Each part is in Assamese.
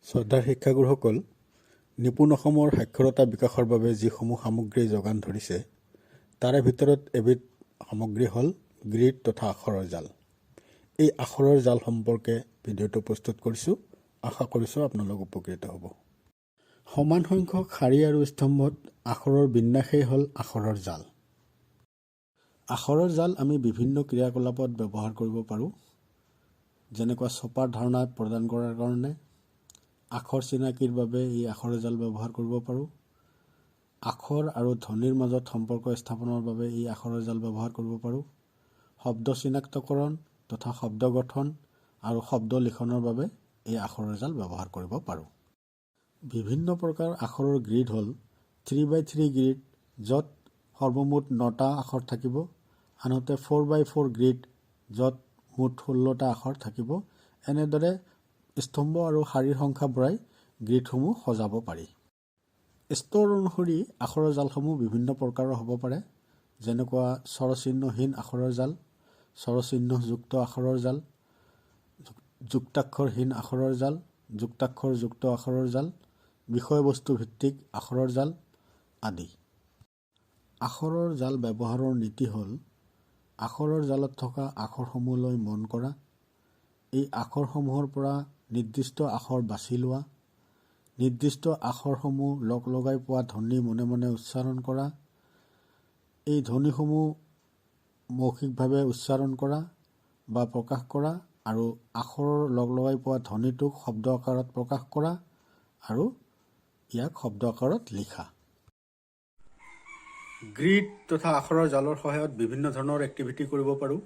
শ্ৰদ্ধাৰ শিক্ষাগুৰুসকল, নিপুণ অসমৰ সাক্ষৰতা বিকাশৰ বাবে যিসমূহ সামগ্ৰী যোগান ধৰিছে তাৰে ভিতৰত এবিধ সামগ্ৰী হ'ল গ্ৰীড তথা আখৰৰ জাল। এই আখৰৰ জাল সম্পৰ্কে ভিডিঅ'টো প্ৰস্তুত কৰিছোঁ। আশা কৰিছোঁ আপোনালোক উপকৃত হ'ব। সমান সংখ্যক শাৰী আৰু স্তম্ভত আখৰৰ বিন্যাসেই হ'ল আখৰৰ জাল। আখৰৰ জাল আমি বিভিন্ন ক্ৰিয়াকলাপত ব্যৱহাৰ কৰিব পাৰোঁ, যেনেকুৱা ছপাৰ ধাৰণা প্ৰদান কৰাৰ কাৰণে, আখৰ চিনাকিৰ বাবে এই আখৰৰ জাল ব্যৱহাৰ কৰিব পাৰোঁ, আখৰ আৰু ধ্বনিৰ মাজত সম্পৰ্ক স্থাপনৰ বাবে এই আখৰৰ জাল ব্যৱহাৰ কৰিব পাৰোঁ, শব্দ চিনাক্তকৰণ তথা শব্দ গঠন আৰু শব্দ লিখনৰ বাবে এই আখৰৰ জাল ব্যৱহাৰ কৰিব পাৰোঁ। বিভিন্ন প্ৰকাৰ আখৰৰ গ্ৰীড হ'ল 3x3 গ্ৰীড, য'ত সৰ্বমুঠ 9টা আখৰ থাকিব, আনহাতে 4x4 গ্ৰীড, য'ত মুঠ 16টা আখৰ থাকিব। এনেদৰে স্তম্ভ আৰু শাৰীৰ সংখ্যা বঢ়াই গ্ৰীডসমূহ সজাব পাৰি। স্তৰ অনুসৰি আখৰৰ জালসমূহ বিভিন্ন প্ৰকাৰৰ হ'ব পাৰে, যেনেকুৱা স্বৰচিহ্নহীন আখৰৰ জাল, স্বৰচিহ্নযুক্ত আখৰৰ জাল, যুক্তাক্ষৰহীন আখৰৰ জাল, যুক্তাক্ষৰযুক্ত আখৰৰ জাল, বিষয়বস্তুভিত্তিক আখৰৰ জাল আদি। আখৰৰ জাল ব্যৱহাৰৰ নীতি হ'ল আখৰৰ জালত থকা আখৰসমূহলৈ মন কৰা, এই আখৰসমূহৰ পৰা নিৰ্দিষ্ট আখৰ বাছি লোৱা, নিৰ্দিষ্ট আখৰসমূহ লগ লগাই পোৱা ধ্বনি মনে মনে উচ্চাৰণ কৰা, এই ধ্বনিসমূহ মৌখিকভাৱে উচ্চাৰণ কৰা বা প্ৰকাশ কৰা আৰু আখৰৰ লগ লগাই পোৱা ধ্বনিটোক শব্দ আকাৰত প্ৰকাশ কৰা আৰু ইয়াক শব্দ আকাৰত লিখা। গ্ৰীড তথা আখৰৰ জালৰ সহায়ত বিভিন্ন ধৰণৰ এক্টিভিটি কৰিব পাৰোঁ।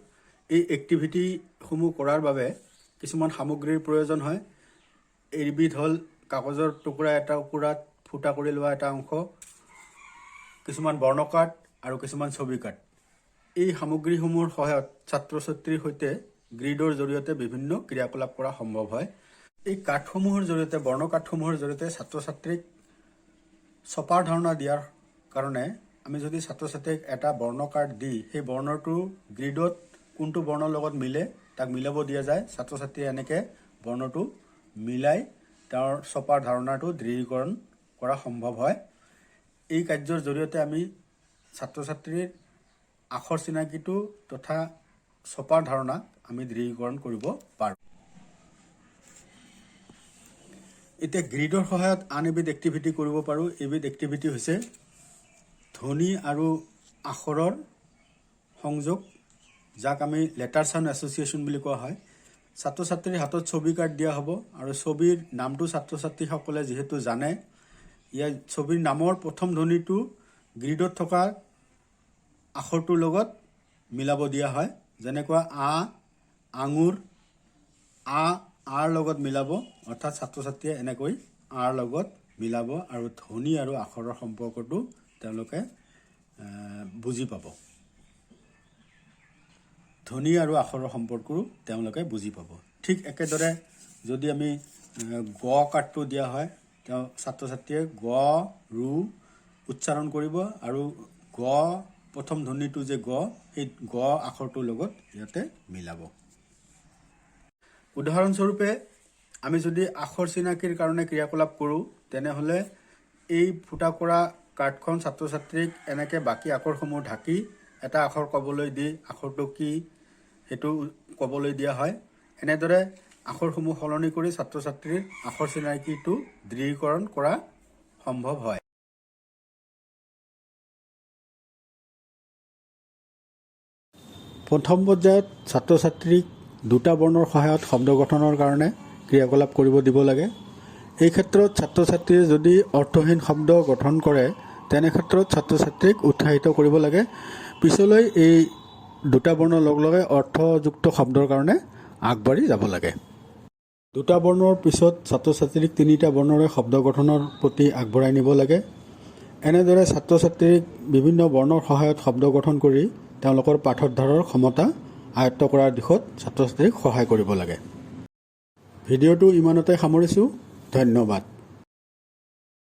এই এক্টিভিটিসমূহ কৰাৰ বাবে কিছুমান সামগ্ৰীৰ প্ৰয়োজন হয়। এইবিধ হ'ল কাগজৰ টুকুৰা এটা ওপৰত ফুটা কৰি লোৱা এটা অংশ, কিছুমান বৰ্ণ কাৰ্ড আৰু কিছুমান ছবি কাৰ্ড। এই সামগ্ৰীসমূহৰ সহায়ত ছাত্ৰ ছাত্ৰীৰ সৈতে গ্ৰীডৰ জৰিয়তে বিভিন্ন ক্ৰিয়াকলাপ কৰা সম্ভৱ হয়। এই কাৰ্ডসমূহৰ জৰিয়তে, বৰ্ণ কাৰ্ডসমূহৰ জৰিয়তে ছাত্ৰ ছাত্ৰীক ছপাৰ ধাৰণা দিয়াৰ কাৰণে আমি যদি ছাত্ৰ ছাত্ৰীক এটা বৰ্ণ কাৰ্ড দি সেই বৰ্ণটো গ্ৰীডত কোনটো বৰ্ণৰ লগত মিলে তাক মিলাব দিয়া যায়, ছাত্ৰ ছাত্ৰীয়ে এনেকৈ বৰ্ণটো মিলাই তেওঁৰ ছপাৰ ধাৰণাটো দৃঢ়ীকৰণ কৰা সম্ভৱ হয়। এই কাৰ্যৰ জৰিয়তে আমি ছাত্ৰ ছাত্ৰীৰ আখৰ চিনাকিটো তথা ছপাৰ ধাৰণাক আমি দৃঢ়ীকৰণ কৰিব পাৰোঁ। এতিয়া গ্ৰীডৰ সহায়ত আন এবিধ এক্টিভিটি কৰিব পাৰোঁ। এইবিধ এক্টিভিটি হৈছে ধ্বনি আৰু আখৰৰ সংযোগ, যাক আমি লেটাৰ চাউণ্ড এছ'চিয়েশ্যন বুলি কোৱা হয়। ছাত্ৰ ছাত্ৰীৰ হাতত ছবি কাৰ্ড দিয়া হ'ব আৰু ছবিৰ নামটো ছাত্ৰ ছাত্ৰীসকলে যিহেতু জানে, ইয়াৰ ছবিৰ নামৰ প্ৰথম ধ্বনিটো গ্ৰীডত থকা আখৰটোৰ লগত মিলাব দিয়া হয়। যেনেকুৱা আঙুৰ, আৰ লগত মিলাব, অৰ্থাৎ ছাত্ৰ ছাত্ৰীয়ে এনেকৈ আৰ লগত মিলাব আৰু ধ্বনি আৰু আখৰৰ সম্পৰ্কটো তেওঁলোকে বুজি পাব। ধ্বনি আৰু আখৰৰ সম্পৰ্কও তেওঁলোকে বুজি পাব। ঠিক একেদৰে যদি আমি গ কাৰ্ডটো দিয়া হয়, তেওঁ ছাত্ৰ ছাত্ৰীয়ে গ ৰু উচ্চাৰণ কৰিব আৰু গ প্ৰথম ধ্বনিটো যে গ, সেই গ আখৰটোৰ লগত ইয়াতে মিলাব। উদাহৰণস্বৰূপে আমি যদি আখৰ চিনাকিৰ কাৰণে ক্ৰিয়াকলাপ কৰোঁ, তেনেহ'লে এই ফুটা কৰা কাৰ্ডখন ছাত্ৰ ছাত্ৰীক এনেকৈ বাকী আখৰসমূহ ঢাকি এটা আখৰ ক'বলৈ দি আখৰটো কি সেইটো ক'বলৈ দিয়া হয়। এনেদৰে আখৰসমূহ সলনি কৰি ছাত্ৰ ছাত্ৰীৰ আখৰ চিনাকিটো দৃঢ়ীকৰণ কৰা সম্ভৱ হয়। প্ৰথম পৰ্যায়ত ছাত্ৰ ছাত্ৰীক দুটা বৰ্ণৰ সহায়ত শব্দ গঠনৰ কাৰণে ক্ৰিয়াকলাপ কৰিব দিব লাগে। এই ক্ষেত্ৰত ছাত্ৰ ছাত্ৰীয়ে যদি অৰ্থহীন শব্দ গঠন কৰে, তেনে ক্ষেত্ৰত ছাত্ৰ ছাত্ৰীক উৎসাহিত কৰিব লাগে। পিছলৈ এই দুটা বৰ্ণ লগ লগাই অৰ্থযুক্ত শব্দৰ কাৰণে আগবাঢ়ি যাব লাগে। দুটা বৰ্ণৰ পিছত ছাত্ৰ ছাত্ৰীক তিনিটা বৰ্ণৰে শব্দ গঠনৰ প্ৰতি আগবঢ়াই নিব লাগে। এনেদৰে ছাত্ৰ ছাত্ৰীক বিভিন্ন বৰ্ণৰ সহায়ত শব্দ গঠন কৰি তেওঁলোকৰ পাঠোদ্ধাৰৰ ক্ষমতা আয়ত্ত কৰাৰ দিশত ছাত্ৰ ছাত্ৰীক সহায় কৰিব লাগে। ভিডিঅ'টো ইমানতে সামৰিছোঁ। ধন্যবাদ।